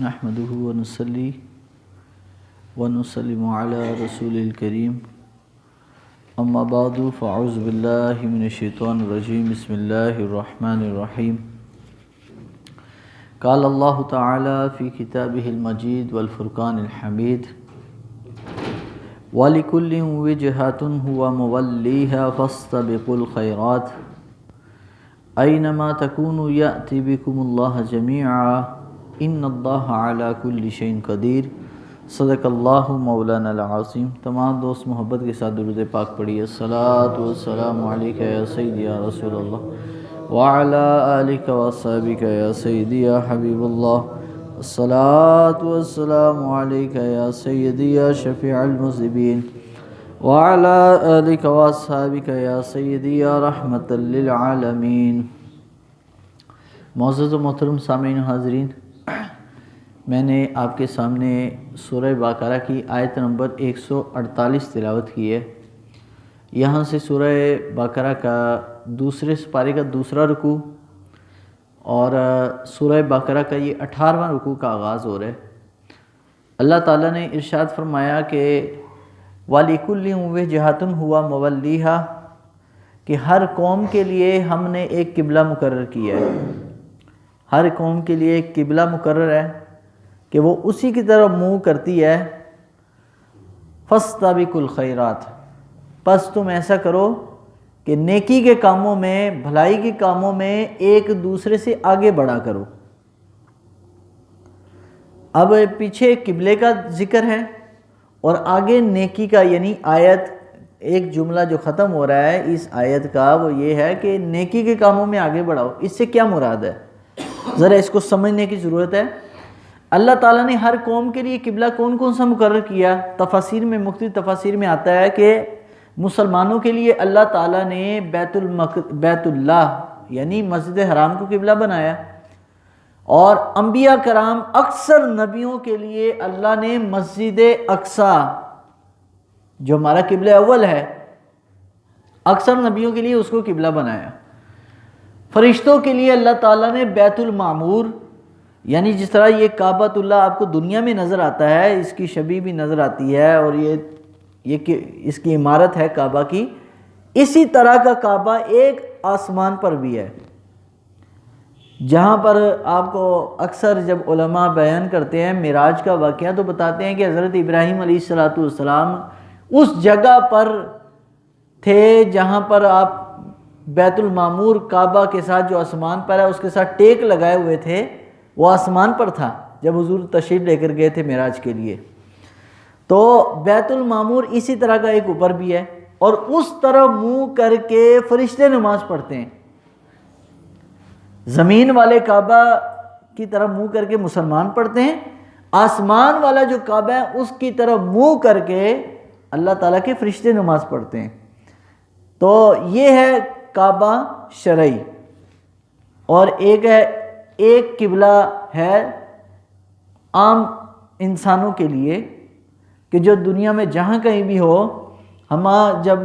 نحمده ونصلي ونسلم على رسول الكريم اما بعد فاعوذ بالله من الشيطان الرجيم بسم الله الرحمن الرحيم قال الله تعالى في كتابه المجيد والفرقان الحميد وَلِكُلٍّ وِجْهَةٌ هُوَ مُوَلِّيهَا فَاسْتَبِقُوا الْخَيْرَاتِ أَيْنَمَا تَكُونُوا يَأْتِ بِكُمُ اللَّهُ جَمِيعًا إِنَّ اللَّهَ عَلَى كُلِّ شَيْءٍ قَدِيرٌ صدق اللہ مولانا العظیم۔ تمام دوست محبت کے ساتھ درود پاک پڑھیے۔ الصلاۃ والسلام علیک یا سیدی یا رسول اللہ وعلی آلک وصحبک یا سیدی یا حبیب اللہ۔ الصلاۃ والسلام علیک یا سیدی یا شفیع المذنبین وعلی آلک وصحبک یا سیدی یا رحمۃ للعالمین۔ معزز و محترم سامعین و حاضرین، میں نے آپ کے سامنے سورہ بقرہ کی آیت نمبر 148 تلاوت کی ہے۔ یہاں سے سورہ بقرہ کا دوسرے سپارے کا دوسرا رکوع اور سورہ بقرہ کا یہ 18واں رکوع کا آغاز ہو رہا ہے۔ اللہ تعالیٰ نے ارشاد فرمایا کہ وَلِكُلٍّ وِجْهَةٌ هُوَ مُوَلِّيهَا، کہ ہر قوم کے لیے ہم نے ایک قبلہ مقرر کیا ہے۔ ہر قوم کے لیے ایک قبلہ مقرر ہے کہ وہ اسی کی طرف منہ کرتی ہے۔ فَاسْتَبِقُوا الْخَيْرَاتِ، پس تم ایسا کرو کہ نیکی کے کاموں میں، بھلائی کے کاموں میں ایک دوسرے سے آگے بڑھا کرو۔ اب پیچھے قبلے کا ذکر ہے اور آگے نیکی کا، یعنی آیت ایک جملہ جو ختم ہو رہا ہے اس آیت کا وہ یہ ہے کہ نیکی کے کاموں میں آگے بڑھاؤ۔ اس سے کیا مراد ہے، ذرا اس کو سمجھنے کی ضرورت ہے۔ اللہ تعالیٰ نے ہر قوم کے لیے قبلہ کون کون سا مقرر کیا؟ تفاسیر میں، مختلف تفاسیر میں آتا ہے کہ مسلمانوں کے لیے اللہ تعالیٰ نے بیت اللہ یعنی مسجد حرام کو قبلہ بنایا، اور انبیاء کرام اکثر نبیوں کے لیے اللہ نے مسجد اقصی جو ہمارا قبلہ اول ہے، اکثر نبیوں کے لیے اس کو قبلہ بنایا۔ فرشتوں کے لیے اللہ تعالیٰ نے بیت المعمور، یعنی جس طرح یہ کعبۃ اللہ آپ کو دنیا میں نظر آتا ہے، اس کی شبیہ بھی نظر آتی ہے اور یہ اس کی عمارت ہے کعبہ کی، اسی طرح کا کعبہ ایک آسمان پر بھی ہے، جہاں پر آپ کو اکثر جب علماء بیان کرتے ہیں معراج کا واقعہ تو بتاتے ہیں کہ حضرت ابراہیم علیہ السلام اس جگہ پر تھے جہاں پر آپ بیت المعمور کعبہ کے ساتھ جو آسمان پر ہے اس کے ساتھ ٹیک لگائے ہوئے تھے، وہ آسمان پر تھا جب حضور تشریف لے کر گئے تھے معراج کے لیے۔ تو بیت المعمور اسی طرح کا ایک اوپر بھی ہے، اور اس طرف منہ کر کے فرشتے نماز پڑھتے ہیں۔ زمین والے کعبہ کی طرف منہ کر کے مسلمان پڑھتے ہیں، آسمان والا جو کعبہ ہے اس کی طرف منہ کر کے اللہ تعالیٰ کے فرشتے نماز پڑھتے ہیں۔ تو یہ ہے کعبہ شرعی، اور ایک قبلہ ہے عام انسانوں کے لیے کہ جو دنیا میں جہاں کہیں بھی ہو، ہم جب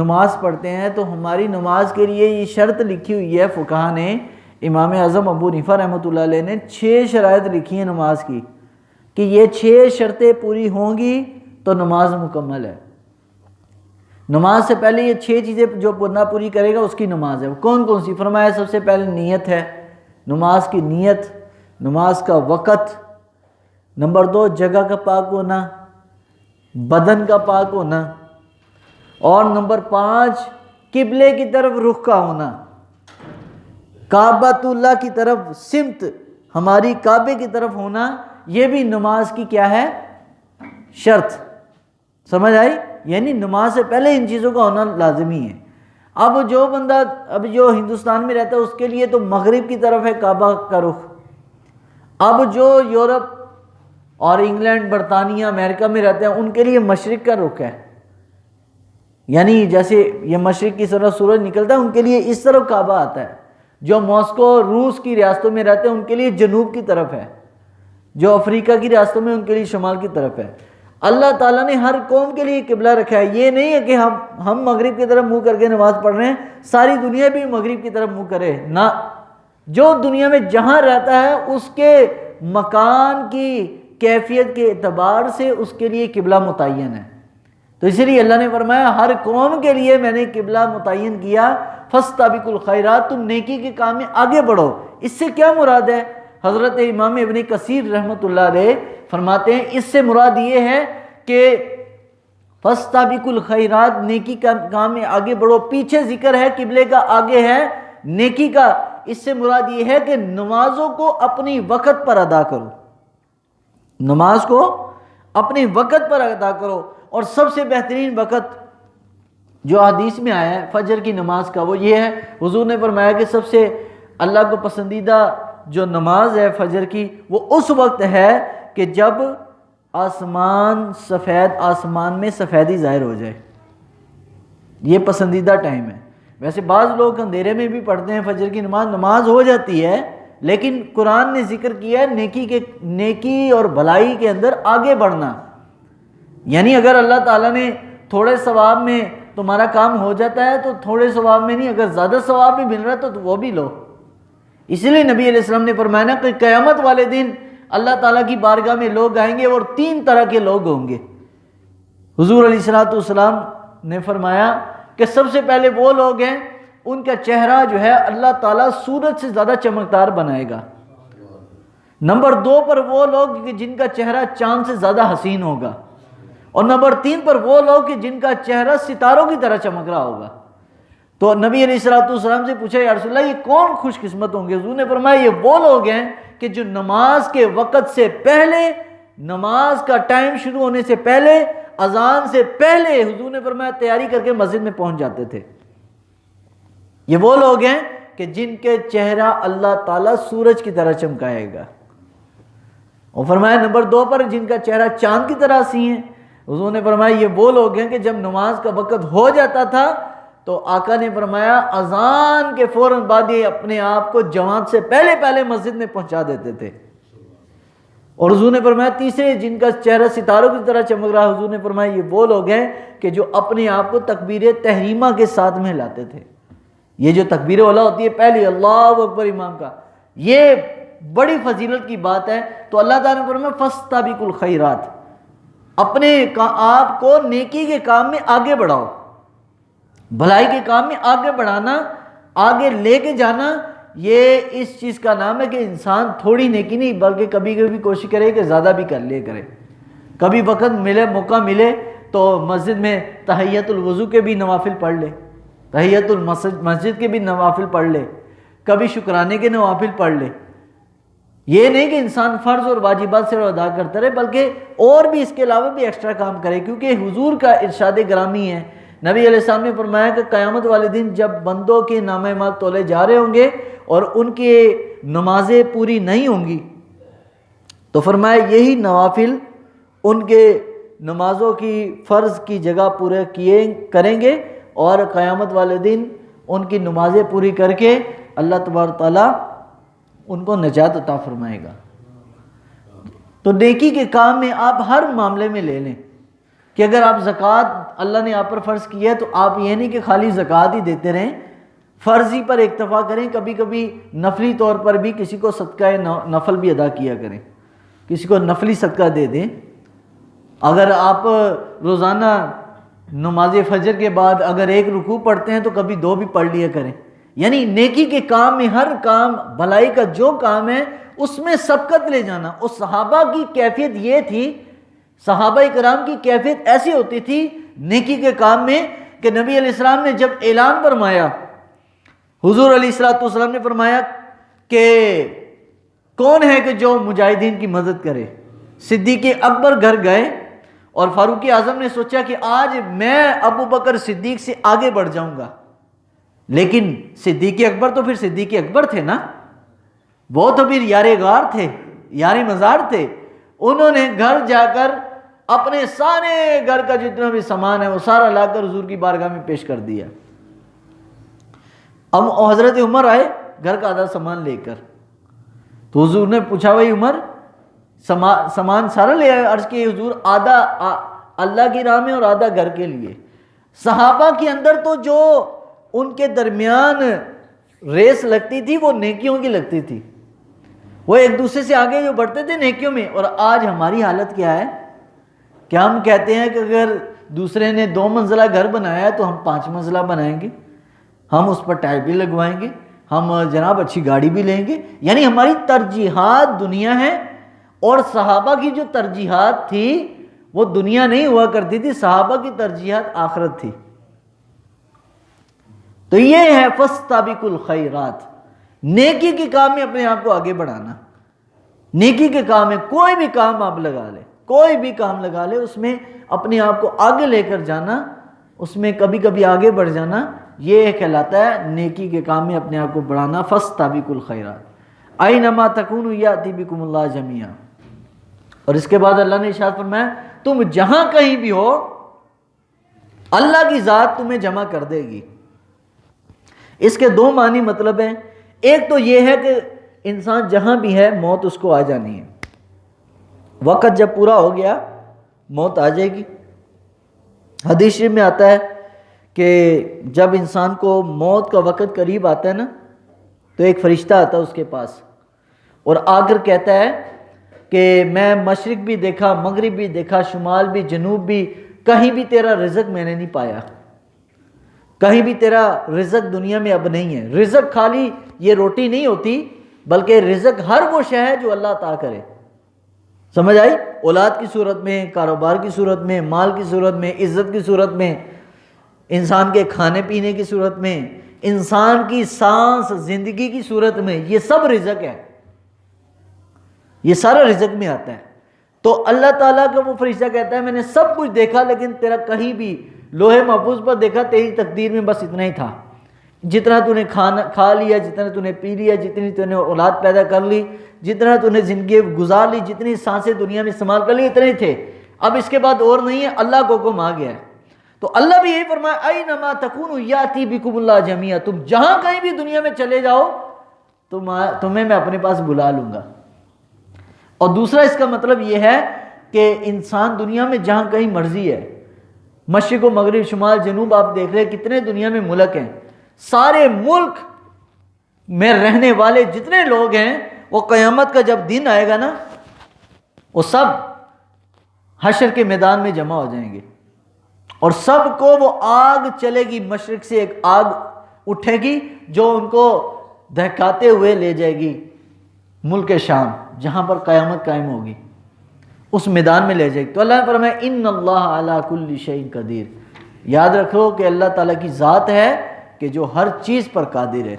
نماز پڑھتے ہیں تو ہماری نماز کے لیے یہ شرط لکھی ہوئی ہے، فقہا نے، امام اعظم ابو حنیفہ رحمۃ اللہ علیہ نے 6 شرائط لکھی ہیں نماز کی کہ یہ 6 شرطیں پوری ہوں گی تو نماز مکمل ہے۔ نماز سے پہلے یہ 6 چیزیں جو نہ پوری کرے گا اس کی نماز ہے۔ کون کون سی؟ فرمایا سب سے پہلے نیت ہے، نماز کی نیت، نماز کا وقت، نمبر 2 جگہ کا پاک ہونا، بدن کا پاک ہونا، اور نمبر 5 قبلے کی طرف رخ کا ہونا۔ کعبۃ اللہ کی طرف سمت، ہماری کعبے کی طرف ہونا، یہ بھی نماز کی کیا ہے؟ شرط۔ سمجھ آئی؟ یعنی نماز سے پہلے ان چیزوں کا ہونا لازمی ہے۔ اب جو بندہ جو ہندوستان میں رہتا ہے اس کے لیے تو مغرب کی طرف ہے کعبہ کا رخ۔ اب جو یورپ اور انگلینڈ، برطانیہ، امریکہ میں رہتے ہیں ان کے لیے مشرق کا رخ ہے، یعنی جیسے یہ مشرق کی طرف سورج نکلتا ہے ان کے لیے اس طرف کعبہ آتا ہے۔ جو ماسکو، روس کی ریاستوں میں رہتے ہیں ان کے لیے جنوب کی طرف ہے، جو افریقہ کی ریاستوں میں ان کے لیے شمال کی طرف ہے۔ اللہ تعالیٰ نے ہر قوم کے لیے قبلہ رکھا ہے۔ یہ نہیں ہے کہ ہم مغرب کی طرف منہ کر کے نماز پڑھ رہے ہیں، ساری دنیا بھی مغرب کی طرف منہ کرے، نہ، جو دنیا میں جہاں رہتا ہے اس کے مکان کی کیفیت کے اعتبار سے اس کے لیے قبلہ متعین ہے. تو اسی لیے اللہ نے فرمایا ہر قوم کے لیے میں نے قبلہ متعین کیا. فاستبقوا الخیرات، تم نیکی کے کام میں آگے بڑھو. اس سے کیا مراد ہے؟ حضرت امام ابن کثیر رحمۃ اللہ علیہ فرماتے ہیں اس سے مراد یہ ہے کہ فاستبقوا الخیرات، نیکی کا کام میں آگے بڑھو. پیچھے ذکر ہے قبلے کا، آگے ہے نیکی کا. اس سے مراد یہ ہے کہ نمازوں کو اپنی وقت پر ادا کرو، نماز کو اپنی وقت پر ادا کرو. اور سب سے بہترین وقت جو حدیث میں آیا ہے فجر کی نماز کا وہ یہ ہے، حضور نے فرمایا کہ سب سے اللہ کو پسندیدہ جو نماز ہے فجر کی وہ اس وقت ہے کہ جب آسمان میں سفیدی ظاہر ہو جائے. یہ پسندیدہ ٹائم ہے. ویسے بعض لوگ اندھیرے میں بھی پڑھتے ہیں فجر کی نماز ہو جاتی ہے، لیکن قرآن نے ذکر کیا ہے نیکی اور بھلائی کے اندر آگے بڑھنا. یعنی اگر اللہ تعالیٰ نے تھوڑے ثواب میں تمہارا کام ہو جاتا ہے تو تھوڑے ثواب میں نہیں، اگر زیادہ ثواب بھی مل رہا ہے تو وہ بھی لو. اس لیے نبی علیہ السلام نے فرمایا نا کہ قیامت والے دن اللہ تعالیٰ کی بارگاہ میں لوگ آئیں گے اور 3 طرح کے لوگ ہوں گے. حضور علیہ السلام نے فرمایا کہ سب سے پہلے وہ لوگ ہیں ان کا چہرہ جو ہے اللہ تعالیٰ سورج سے زیادہ چمکدار بنائے گا. نمبر 2 پر وہ لوگ جن کا چہرہ چاند سے زیادہ حسین ہوگا. اور نمبر 3 پر وہ لوگ جن کا چہرہ ستاروں کی طرح چمک رہا ہوگا. تو نبی علیہ السلام سے پوچھا یا رسول اللہ یہ کون خوش قسمت ہوں گے؟ حضور نے فرمایا یہ وہ لوگ ہیں کہ جو نماز کے وقت سے پہلے، نماز کا ٹائم شروع ہونے سے پہلے، اذان سے پہلے حضور نے فرمایا تیاری کر کے مسجد میں پہنچ جاتے تھے. یہ وہ لوگ ہیں کہ جن کے چہرہ اللہ تعالیٰ سورج کی طرح چمکائے گا. اور فرمایا نمبر 2 پر جن کا چہرہ چاند کی طرح سی ہے. حضور نے فرمایا یہ وہ لوگ ہیں کہ جب نماز کا وقت ہو جاتا تھا تو آقا نے فرمایا اذان کے فوراً بعد یہ اپنے آپ کو جماعت سے پہلے مسجد میں پہنچا دیتے تھے. اور حضور نے فرمایا تیسرے جن کا چہرہ ستاروں کی طرح چمک رہا، حضور نے فرمایا یہ وہ لوگ ہیں کہ جو اپنے آپ کو تکبیر تحریمہ کے ساتھ میں لاتے تھے. یہ جو تکبیر اولا ہوتی ہے پہلی اللہ اکبر امام کا، یہ بڑی فضیلت کی بات ہے. تو اللہ تعالیٰ نے فرمایا فاستبقوا الخیرات، اپنے آپ کو نیکی کے کام میں آگے بڑھاؤ، بھلائی کے کام میں آگے بڑھانا، آگے لے کے جانا. یہ اس چیز کا نام ہے کہ انسان تھوڑی نیکی نہیں بلکہ کبھی کبھی کوشش کرے کہ زیادہ بھی کر لے کرے. کبھی وقت ملے، موقع ملے تو مسجد میں تحیۃ الوضو کے بھی نوافل پڑھ لے، تحیۃ المسجد کے بھی نوافل پڑھ لے، کبھی شکرانے کے نوافل پڑھ لے. یہ نہیں کہ انسان فرض اور واجبات سے ادا کرتا رہے بلکہ اور بھی اس کے علاوہ بھی ایکسٹرا کام کرے، کیونکہ حضور کا ارشاد گرامی ہے. نبی علیہ السلام نے فرمایا کہ قیامت والے دن جب بندوں کے نامہ اعمال تولے جا رہے ہوں گے اور ان کی نمازیں پوری نہیں ہوں گی تو فرمایا یہی نوافل ان کے نمازوں کی فرض کی جگہ پورے کریں گے اور قیامت والے دن ان کی نمازیں پوری کر کے اللہ تبارک تعالیٰ ان کو نجات عطا فرمائے گا. تو نیکی کے کام میں آپ ہر معاملے میں لے لیں کہ اگر آپ زکوٰۃ اللہ نے آپ پر فرض کی ہے تو آپ یہ نہیں کہ خالی زکوٰۃ ہی دیتے رہیں، فرضی پر اکتفا کریں، کبھی کبھی نفلی طور پر بھی کسی کو صدقہ نفل بھی ادا کیا کریں، کسی کو نفلی صدقہ دے دیں. اگر آپ روزانہ نماز فجر کے بعد اگر 1 رکوع پڑھتے ہیں تو کبھی 2 بھی پڑھ لیا کریں. یعنی نیکی کے کام میں ہر کام، بھلائی کا جو کام ہے اس میں سبقت لے جانا. اور صحابہ کی کیفیت یہ تھی، صحابہ کرام کی کیفیت ایسی ہوتی تھی نیکی کے کام میں کہ نبی علیہ السلام نے جب اعلان فرمایا، حضور علیہ السلام نے فرمایا کہ کون ہے کہ جو مجاہدین کی مدد کرے. صدیق اکبر گھر گئے اور فاروق اعظم نے سوچا کہ آج میں ابو بکر صدیق سے آگے بڑھ جاؤں گا، لیکن صدیق اکبر تو پھر صدیق اکبر تھے نا، وہ تو پھر یار غار تھے، یار مزار تھے. انہوں نے گھر جا کر اپنے سارے گھر کا جتنا بھی سامان ہے وہ سارا لا کر حضور کی بارگاہ میں پیش کر دیا. اب حضرت عمر آئے گھر کا آدھا سامان لے کر، تو حضور نے پوچھا بھائی عمر سامان سارا لے آئے؟ عرض کی حضور آدھا اللہ کی راہ میں اور آدھا گھر کے لیے. صحابہ کے اندر تو جو ان کے درمیان ریس لگتی تھی وہ نیکیوں کی لگتی تھی. وہ ایک دوسرے سے آگے جو بڑھتے تھے نیکیوں میں، اور آج ہماری حالت کیا ہے کہ ہم کہتے ہیں کہ اگر دوسرے نے 2 منزلہ گھر بنایا ہے تو ہم 5 منزلہ بنائیں گے، ہم اس پر ٹائل بھی لگوائیں گے، ہم جناب اچھی گاڑی بھی لیں گے. یعنی ہماری ترجیحات دنیا ہے. اور صحابہ کی جو ترجیحات تھی وہ دنیا نہیں ہوا کرتی تھی، صحابہ کی ترجیحات آخرت تھی. تو یہ ہے فاستبقوا الخیرات، نیکی کے کام میں اپنے آپ کو آگے بڑھانا. نیکی کے کام میں کوئی بھی کام آپ لگا لیں، کوئی بھی کام لگا لے، اس میں اپنے آپ کو آگے لے کر جانا، اس میں کبھی کبھی آگے بڑھ جانا، یہ کہلاتا ہے نیکی کے کام میں اپنے آپ کو بڑھانا. فاستبقوا الخیرات اینما تکونوا یأتی بکم اللہ جمیعا. اور اس کے بعد اللہ نے ارشاد فرمایا تم جہاں کہیں بھی ہو اللہ کی ذات تمہیں جمع کر دے گی. اس کے 2 معنی مطلب ہیں. ایک تو یہ ہے کہ انسان جہاں بھی ہے موت اس کو آ جانی ہے، وقت جب پورا ہو گیا موت آ جائے گی. حدیث شریف میں آتا ہے کہ جب انسان کو موت کا وقت قریب آتا ہے نا تو ایک فرشتہ آتا ہے اس کے پاس اور آ کر کہتا ہے کہ میں مشرق بھی دیکھا، مغرب بھی دیکھا، شمال بھی، جنوب بھی، کہیں بھی تیرا رزق میں نے نہیں پایا، کہیں بھی تیرا رزق دنیا میں اب نہیں ہے. رزق خالی یہ روٹی نہیں ہوتی بلکہ رزق ہر وہ شے ہے جو اللہ عطا کرے. سمجھ آئی؟ اولاد کی صورت میں، کاروبار کی صورت میں، مال کی صورت میں، عزت کی صورت میں، انسان کے کھانے پینے کی صورت میں، انسان کی سانس زندگی کی صورت میں، یہ سب رزق ہے، یہ سارا رزق میں آتا ہے. تو اللہ تعالیٰ کا وہ فرشتہ کہتا ہے میں نے سب کچھ دیکھا لیکن تیرا کہیں بھی لوہے محفوظ پر دیکھا تیری تقدیر میں بس اتنا ہی تھا. جتنا تو نے کھا لیا، جتنا تو نے پی لیا، جتنی تو نے اولاد پیدا کر لی، جتنا تو نے زندگی گزار لی، جتنی سانسیں دنیا میں استعمال کر لی، اتنے ہی تھے. اب اس کے بعد اور نہیں ہے، اللہ کو حکم آ گیا ہے. تو اللہ بھی یہی فرمایا اینما تکونوا یاتی بکم اللہ جمیعا، تم جہاں کہیں بھی دنیا میں چلے جاؤ تمہیں میں اپنے پاس بلا لوں گا. اور دوسرا اس کا مطلب یہ ہے کہ انسان دنیا میں جہاں کہیں مرضی ہے، مشرق و مغرب، شمال جنوب، آپ دیکھ رہے کتنے دنیا میں ملک ہیں، سارے ملک میں رہنے والے جتنے لوگ ہیں وہ قیامت کا جب دن آئے گا نا وہ سب حشر کے میدان میں جمع ہو جائیں گے اور سب کو وہ آگ چلے گی، مشرق سے ایک آگ اٹھے گی جو ان کو دہکاتے ہوئے لے جائے گی ملک شام جہاں پر قیامت قائم ہوگی، اس میدان میں لے جائے گی. تو اللہ نے فرمایا ان اللہ علی کل شیء قدیر، یاد رکھو کہ اللہ تعالیٰ کی ذات ہے کہ جو ہر چیز پر قادر ہے.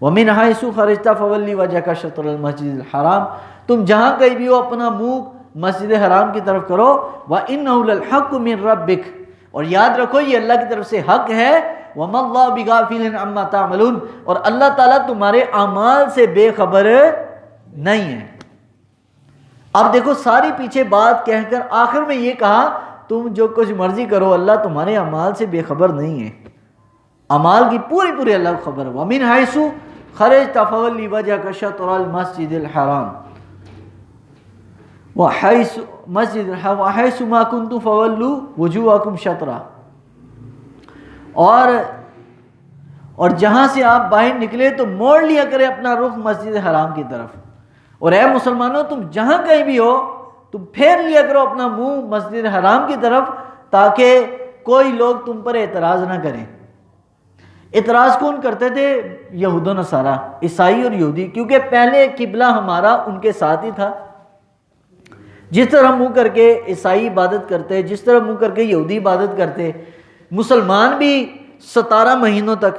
وَمِنْ حَيْثُ خَرَجْتَ فَوَلِّ وَجْهَكَ شَطْرَ الْمَسْجِدِ الْحَرَامِ، تم جہاں کہیں بھی ہو اپنا منہ مسجد حرام کی طرف کرو. وَإِنَّهُ لَلْحَقُّ مِنْ رَبِّكَ، اور یاد رکھو یہ اللہ کی طرف سے حق ہے. وَمَا اللَّهُ بِغَافِلٍ عَمَّا تَعْمَلُونَ، اور اللہ تعالیٰ تمہارے اعمال سے بے خبر نہیں ہے. اب دیکھو ساری پیچھے بات کہہ کر آخر میں یہ کہا تم جو کچھ مرضی کرو اللہ تمہارے اعمال سے بے خبر نہیں ہے، اعمال کی پوری اللہ کو خبر ہے. وَمِنْ حَيْثُ خَرَجْتَ فَوَلِّ وَجْهَكَ شَطْرَ الْمَسْجِدِ الْحَرَامِ وَحَيْثُ مَا كُنْتُمْ فَوَلُّوا وُجُوهَكُمْ شَطْرَهُ، اور جہاں سے آپ باہر نکلے تو موڑ لیا کرے اپنا رخ مسجد حرام کی طرف. اور اے مسلمانوں تم جہاں کہیں بھی ہو تم پھیر لیا کرو اپنا منہ مسجد حرام کی طرف تاکہ کوئی لوگ تم پر اعتراض نہ کریں. اعتراض کون کرتے تھے؟ یہود و نصارہ، عیسائی اور یہودی، کیونکہ پہلے قبلہ ہمارا ان کے ساتھ ہی تھا. جس طرح منہ کر کے عیسائی عبادت کرتے، جس طرح منہ کر کے یہودی عبادت کرتے، مسلمان بھی 17 مہینوں تک،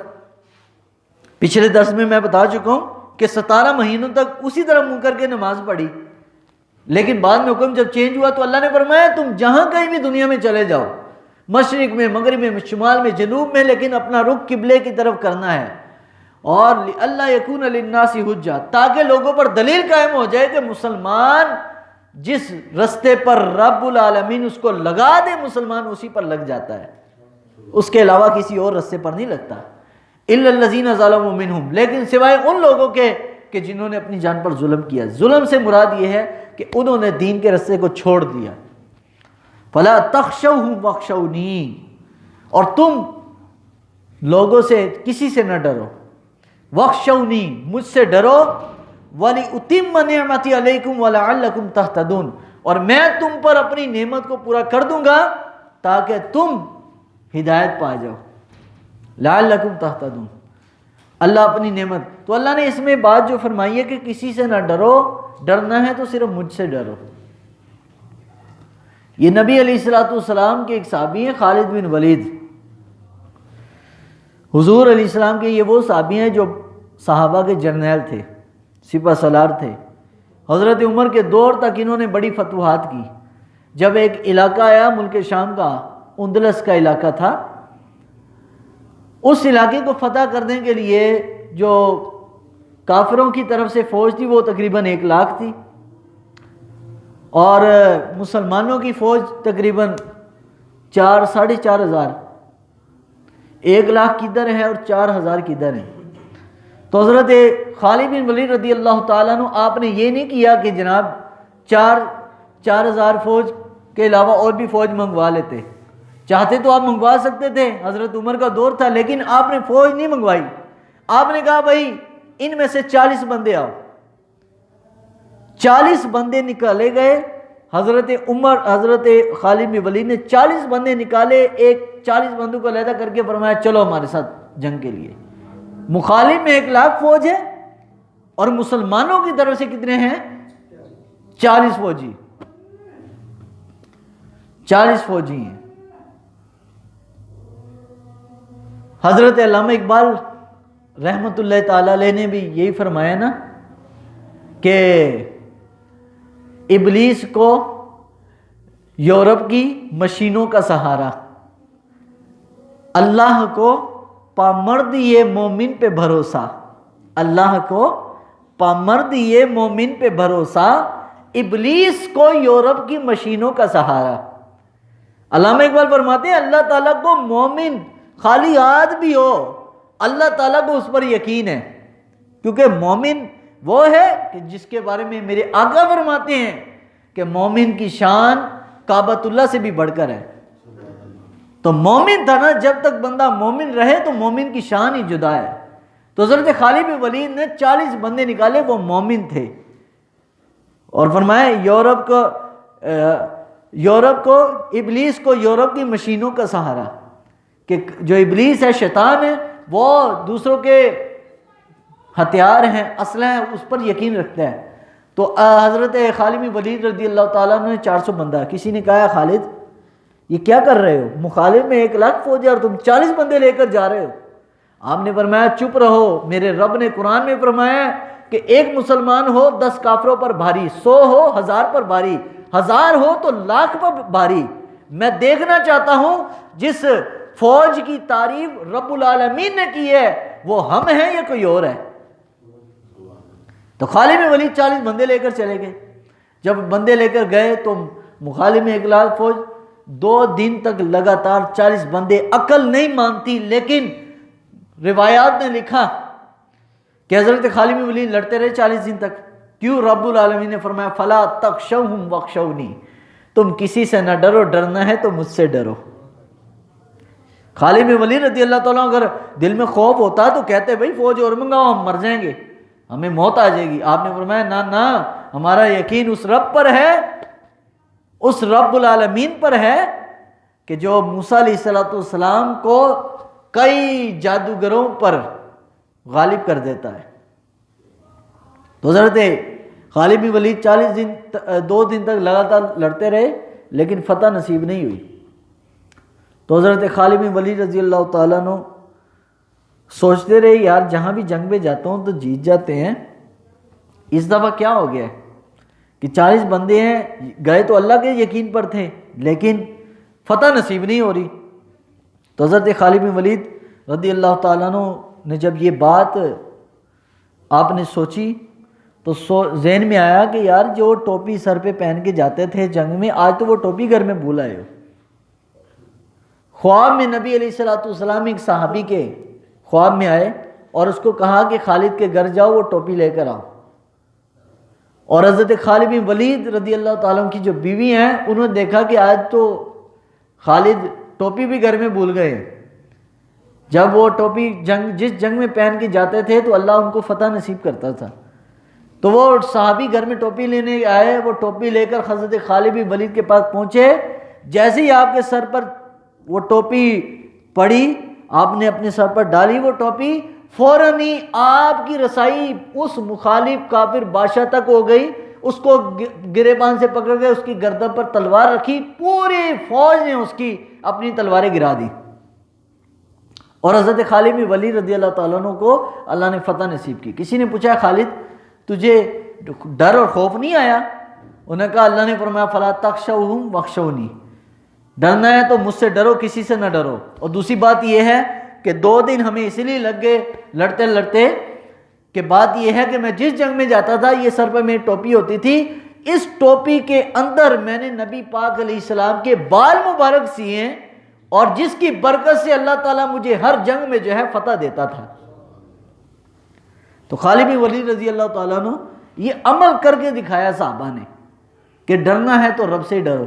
پچھلے درس میں میں بتا چکا ہوں کہ 17 مہینوں تک اسی طرح منہ کر کے نماز پڑھی. لیکن بعد میں حکم جب چینج ہوا تو اللہ نے فرمایا تم جہاں کہیں بھی دنیا میں چلے جاؤ، مشرق میں، مغرب میں، شمال میں، جنوب میں، لیکن اپنا رخ قبلے کی طرف کرنا ہے. اور اللہ یکون للناس حجہ، تاکہ لوگوں پر دلیل قائم ہو جائے کہ مسلمان جس رستے پر رب العالمین اس کو لگا دے مسلمان اسی پر لگ جاتا ہے، اس کے علاوہ کسی اور رستے پر نہیں لگتا. الا الذین ظلموا منہم، لیکن سوائے ان لوگوں کے کہ جنہوں نے اپنی جان پر ظلم کیا. ظلم سے مراد یہ ہے کہ انہوں نے دین کے رستے کو چھوڑ دیا. فلا تخشوهم واخشونی، اور تم لوگوں سے کسی سے نہ ڈرو. واخشونی، مجھ سے ڈرو. وَلِأُتِمَّ نِعْمَتِي عَلَيْكُمْ وَلَعَلَّكُمْ تَهْتَدُونَ، اور میں تم پر اپنی نعمت کو پورا کر دوں گا تاکہ تم ہدایت پا جاؤ. لَعَلَّكُمْ تَهْتَدُونَ، اللہ اپنی نعمت. تو اللہ نے اس میں بات جو فرمائی ہے کہ کسی سے نہ ڈرو، ڈرنا ہے تو صرف مجھ سے ڈرو. یہ نبی علیہ السلام کے ایک صحابی ہیں خالد بن ولید. حضور علیہ السلام کے یہ وہ صحابی ہیں جو صحابہ کے جرنیل تھے، سپہ سالار تھے. حضرت عمر کے دور تک انہوں نے بڑی فتوحات کی. جب ایک علاقہ آیا ملک شام کا، اندلس کا علاقہ تھا، اس علاقے کو فتح کرنے کے لیے جو کافروں کی طرف سے فوج تھی وہ تقریباً 1 لاکھ تھی، اور مسلمانوں کی فوج تقریباً 4,500. 1 لاکھ کدھر ہے اور 4,000 کدھر ہیں. تو حضرت خالد بن ولید رضی اللہ تعالیٰ عنہ آپ نے یہ نہیں کیا کہ جناب 4,000 فوج کے علاوہ اور بھی فوج منگوا لیتے. چاہتے تو آپ منگوا سکتے تھے، حضرت عمر کا دور تھا، لیکن آپ نے فوج نہیں منگوائی. آپ نے کہا بھائی ان میں سے 40 بندے آؤ. 40 بندے نکالے گئے. حضرت خالد بن ولید نے 40 بندے نکالے، 40 بندوں کو علیحدہ کر کے فرمایا چلو ہمارے ساتھ جنگ کے لیے. مخالف میں 1 لاکھ فوج ہے اور مسلمانوں کی طرف سے کتنے ہیں؟ 40 فوجی. 40 فوجی ہیں. حضرت علامہ اقبال رحمۃ اللہ تعالی علیہ نے بھی یہی فرمایا نا کہ ابلیس کو یورپ کی مشینوں کا سہارا، اللہ کو پامرد یہ مومن پہ بھروسہ. اللہ کو پامرد یہ مومن پہ بھروسہ، ابلیس کو یورپ کی مشینوں کا سہارا. علامہ اقبال فرماتے ہیں اللہ تعالیٰ کو مومن خالی ہاتھ بھی ہو، اللہ تعالیٰ کو اس پر یقین ہے، کیونکہ مومن وہ ہے کہ جس کے بارے میں میرے آقا فرماتے ہیں کہ مومن کی شان کعبۃ اللہ سے بھی بڑھ کر ہے. تو مومن تھا نا، جب تک بندہ مومن رہے تو مومن کی شان ہی جدا ہے. تو حضرت خالد بن ولید نے 40 بندے نکالے، وہ مومن تھے، اور فرمایا یورپ کو ابلیس کو یورپ کی مشینوں کا سہارا، کہ جو ابلیس ہے، شیطان ہے، وہ دوسروں کے ہتھیار ہیں، اسلحہ ہیں، اس پر یقین رکھتا ہے. تو حضرت خالد بن ولید رضی اللہ تعالیٰ نے 400 بندہ. کسی نے کہا خالد یہ کیا کر رہے ہو؟ مخالف میں 1 لاکھ فوج ہے اور تم 40 بندے لے کر جا رہے ہو. آپ نے فرمایا چپ رہو، میرے رب نے قرآن میں فرمایا کہ 1 مسلمان ہو 10 کافروں پر بھاری، 100 ہو 1000 پر بھاری، 1000 ہو تو 1,00,000 پر بھاری. میں دیکھنا چاہتا ہوں جس فوج کی تعریف رب العالمین نے کی ہے وہ ہم ہیں یا کوئی اور ہے. تو خالد بن ولید 40 بندے لے کر چلے گئے. جب بندے لے کر گئے تو مخالف میں 1 لاکھ فوج. 2 دن تک لگاتار 40 بندے. عقل نہیں مانتی، لیکن روایات نے لکھا کہ حضرت خالد بن ولید لڑتے رہے 40 دن تک. کیوں؟ رب العالمین نے فرمایا فلا تخشوہم واخشونی، تم کسی سے نہ ڈرو، ڈرنا ہے تو مجھ سے ڈرو. خالد بن ولید رضی اللہ تعالیٰ اگر دل میں خوف ہوتا تو کہتے بھائی فوج اور منگاؤ، ہم مر جائیں گے، ہمیں موت آ جائے گی. آپ نے فرمایا نہ، ہمارا یقین اس رب پر ہے، اس رب العالمین پر ہے کہ جو موسیٰ علیہ السلام کو کئی جادوگروں پر غالب کر دیتا ہے. تو حضرت خالد بن ولید 2 دن تک لگاتار لڑتے رہے، لیکن فتح نصیب نہیں ہوئی. تو حضرت خالد بن ولید رضی اللہ تعالیٰ عنہ سوچتے رہے یار جہاں بھی جنگ میں جاتا ہوں تو جیت جاتے ہیں، اس دفعہ کیا ہو گیا کہ 40 بندے ہیں، گئے تو اللہ کے یقین پر تھے لیکن فتح نصیب نہیں ہو رہی. تو حضرت خالد بن ولید رضی اللہ تعالیٰ عنہ نے جب یہ بات آپ نے سوچی تو ذہن میں آیا کہ یار جو ٹوپی سر پہ پہن کے جاتے تھے جنگ میں، آج تو وہ ٹوپی گھر میں بھول آئے ہو. خواب میں نبی علیہ السلام ایک صحابی کے خواب میں آئے اور اس کو کہا کہ خالد کے گھر جاؤ، وہ ٹوپی لے کر آؤ. اور حضرت خالد بن ولید رضی اللہ تعالیٰ عنہ کی جو بیوی ہیں انہوں نے دیکھا کہ آج تو خالد ٹوپی بھی گھر میں بھول گئے. جب وہ ٹوپی جس جنگ میں پہن کے جاتے تھے تو اللہ ان کو فتح نصیب کرتا تھا. تو وہ صحابی گھر میں ٹوپی لینے آئے، وہ ٹوپی لے کر حضرت خالد بن ولید کے پاس پہنچے، جیسے ہی آپ کے سر پر وہ ٹوپی پڑی، آپ نے اپنے سر پر ڈالی وہ ٹوپی، فوراً ہی آپ کی رسائی اس مخالف کافر بادشاہ تک ہو گئی، اس کو گریبان سے پکڑ کے اس کی گردن پر تلوار رکھی، پوری فوج نے اس کی اپنی تلواریں گرا دی، اور حضرت خالد بن ولید رضی اللہ تعالیٰ عنہ کو اللہ نے فتح نصیب کی۔ کسی نے پوچھا خالد تجھے ڈر اور خوف نہیں آیا؟ انہوں نے کہا اللہ نے فرمایا فلا تخشوہم واخشونی، ڈرنا ہے تو مجھ سے ڈرو، کسی سے نہ ڈرو۔ اور دوسری بات یہ ہے کہ 2 دن ہمیں اسی لیے لگ گئے لڑتے لڑتے، کہ بات یہ ہے کہ میں جس جنگ میں جاتا تھا یہ سر پر میری ٹوپی ہوتی تھی، اس ٹوپی کے اندر میں نے نبی پاک علیہ السلام کے بال مبارک سیے ہیں، اور جس کی برکت سے اللہ تعالیٰ مجھے ہر جنگ میں جو ہے فتح دیتا تھا۔ تو خالد بن ولید رضی اللہ تعالیٰ عنہ یہ عمل کر کے دکھایا صحابہ نے کہ ڈرنا ہے تو رب سے ڈرو،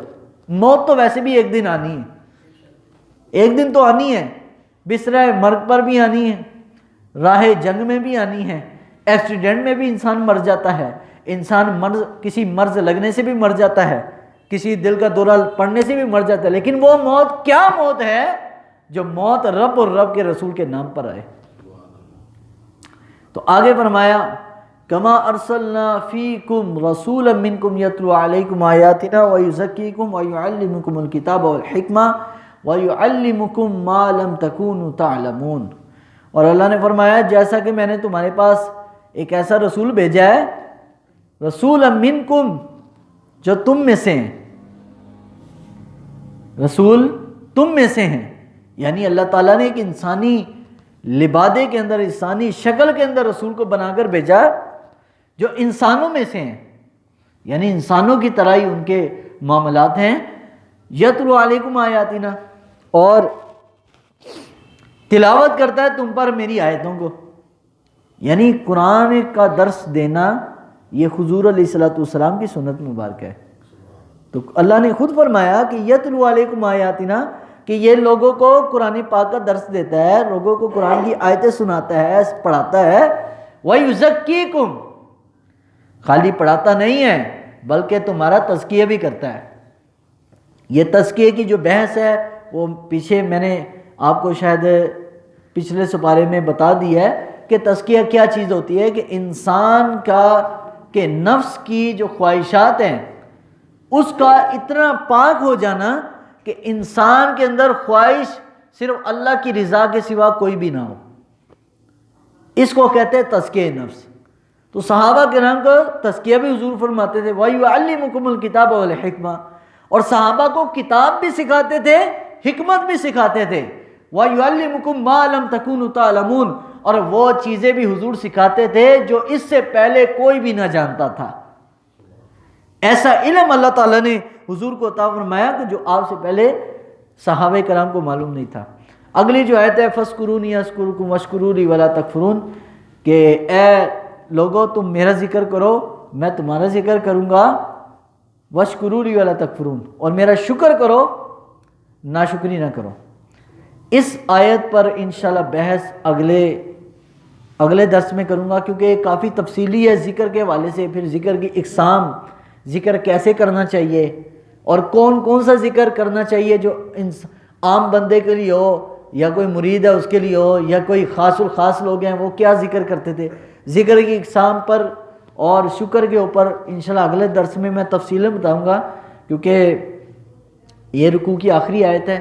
موت تو ویسے بھی ایک دن آنی ہے، ایک دن تو آنی ہے، بستر مرگ پر بھی آنی ہے، راہ جنگ میں بھی آنی ہے، ایکسیڈنٹ میں بھی انسان مر جاتا ہے، انسان کسی مرض لگنے سے بھی مر جاتا ہے، کسی دل کا دورہ پڑنے سے بھی مر جاتا ہے، لیکن وہ موت کیا موت ہے جو موت رب اور رب کے رسول کے نام پر آئے۔ تو آگے فرمایا کما ارسلنا فیکم رسولا منکم یتلو علیکم آیاتنا ویزکیکم ویعلمکم الکتاب والحکمہ ویعلمکم ما لم تکونوا تعلمون، اور اللہ نے فرمایا جیسا کہ میں نے تمہارے پاس ایک ایسا رسول بھیجا ہے، رسولا منکم جو تم میں سے ہیں، رسول تم میں سے ہیں، یعنی اللہ تعالیٰ نے ایک انسانی لبادے کے اندر، انسانی شکل کے اندر رسول کو بنا کر بھیجا جو انسانوں میں سے ہیں، یعنی انسانوں کی طرح ہی ان کے معاملات ہیں، یتلو علیکم آیاتنا، اور تلاوت کرتا ہے تم پر میری آیتوں کو، یعنی قرآن کا درس دینا یہ حضور علیہ الصلوۃ والسلام کی سنت مبارکہ ہے۔ تو اللہ نے خود فرمایا کہ یتلو علیکم آیاتنا، کہ یہ لوگوں کو قرآن پاک کا درس دیتا ہے، لوگوں کو قرآن کی آیتیں سناتا ہے، پڑھاتا ہے، وَيُزَكِّيكُمْ، خالی پڑھاتا نہیں ہے بلکہ تمہارا تزکیہ بھی کرتا ہے۔ یہ تزکیے کی جو بحث ہے وہ پیچھے میں نے آپ کو شاید پچھلے سپارے میں بتا دی ہے کہ تزکیہ کیا چیز ہوتی ہے، کہ انسان کے نفس کی جو خواہشات ہیں اس کا اتنا پاک ہو جانا کہ انسان کے اندر خواہش صرف اللہ کی رضا کے سوا کوئی بھی نہ ہو، اس کو کہتے ہیں تزکیہ نفس۔ تو صحابہ کرام کو تزکیہ بھی حضور فرماتے تھے وَيُعَلِّمُكُمُ الْكِتَابَ وَالْحِکْمَةَ، اور صحابہ کو کتاب بھی سکھاتے تھے، حکمت بھی سکھاتے تھے، وَيُعَلِّمُكُم مَا لَمْ تَكُونُوا تَعْلَمُونَ، اور وہ چیزیں بھی حضور سکھاتے تھے جو اس سے پہلے کوئی بھی نہ جانتا تھا۔ ایسا علم اللہ تعالیٰ نے حضور کو عطا فرمایا کہ جو آپ سے پہلے صحابہ کرام کو معلوم نہیں تھا۔ اگلی جو آیت ہے فَاذْكُرُونِي أَذْكُرْكُمْ وَاشْكُرُوا لِي وَلَا تَكْفُرُونَ، کہ اے لوگو تم میرا ذکر کرو میں تمہارا ذکر کروں گا، وَاشْكُرُوا لِي وَلَا تَكْفُرُونَ، اور میرا شکر کرو ناشکری نہ کرو۔ اس آیت پر انشاءاللہ بحث اگلے درس میں کروں گا، کیونکہ یہ کافی تفصیلی ہے ذکر کے حوالے سے، پھر ذکر کی اقسام، ذکر کیسے کرنا چاہیے اور کون کون سا ذکر کرنا چاہیے جو عام بندے کے لیے ہو، یا کوئی مرید ہے اس کے لیے ہو، یا کوئی خاص الخاص لوگ ہیں وہ کیا ذکر کرتے تھے، ذکر کی اقسام پر اور شکر کے اوپر انشاءاللہ اگلے درس میں میں تفصیلیں بتاؤں گا، کیونکہ یہ رکوع کی آخری آیت ہے۔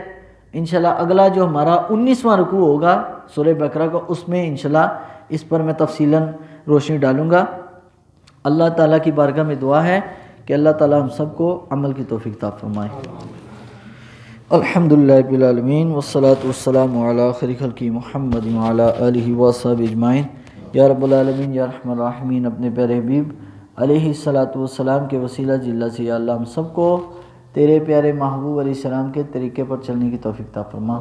انشاءاللہ اگلا جو ہمارا 19واں رکوع ہوگا سورہ بقرہ کا، اس میں انشاءاللہ اس پر میں تفصیلاً روشنی ڈالوں گا۔ اللہ تعالیٰ کی بارگاہ میں دعا ہے کہ اللہ تعالیٰ ہم سب کو عمل کی توفیق عطا فرمائے۔ الحمدللہ رب العالمین والصلاة والسلام علی خیر خلق محمد وعلی آلہ وصحبہ اجمعین۔ یا رب العالمین یا رحمن الراحمین، اپنے پیارے حبیب علیہ الصلاۃ والسلام کے وسیلہ جلہ سے یا اللہ ہم سب کو تیرے پیارے محبوب علیہ السلام کے طریقے پر چلنے کی توفیق عطا فرما۔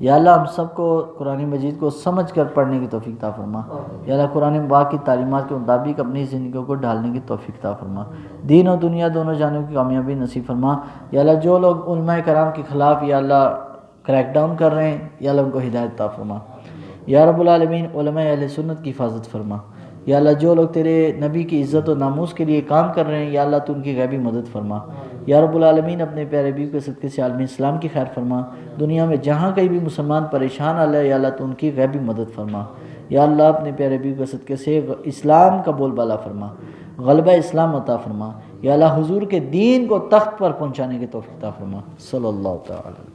یا اللہ ہم سب کو قرآن مجید کو سمجھ کر پڑھنے کی توفیق عطا فرما۔ یا اللہ قرآن پاک کی تعلیمات کے مطابق اپنی زندگیوں کو ڈھالنے کی توفیق عطا فرما، دین و دنیا دونوں جانب کی کامیابی نصیب فرما۔ یا اللہ جو لوگ علماء کرام کے خلاف یا اللہ کریک ڈاؤن کر رہے ہیں یا اللہ ان کو ہدایت عطا فرما۔ یا رب العالمین علماء اہل سنت کی حفاظت فرما۔ یا اللہ جو لوگ تیرے نبی کی عزت و ناموس کے لیے کام کر رہے ہیں یا اللہ تو ان کی غیبی مدد فرما یا رب العالمین، اپنے پیارے حبیب کے صدقے سے عالم اسلام کی خیر فرما، دنیا میں جہاں کہیں بھی مسلمان پریشان آ لے یا اللہ تو ان کی غیبی مدد فرما یا اللہ، اپنے پیارے حبیب کے صدقے سے اسلام کا بول بالا فرما، غلبہ اسلام عطا فرما یا اللہ، حضور کے دین کو تخت پر پہنچانے کی توفیق عطا فرما، صلی اللہ تعالی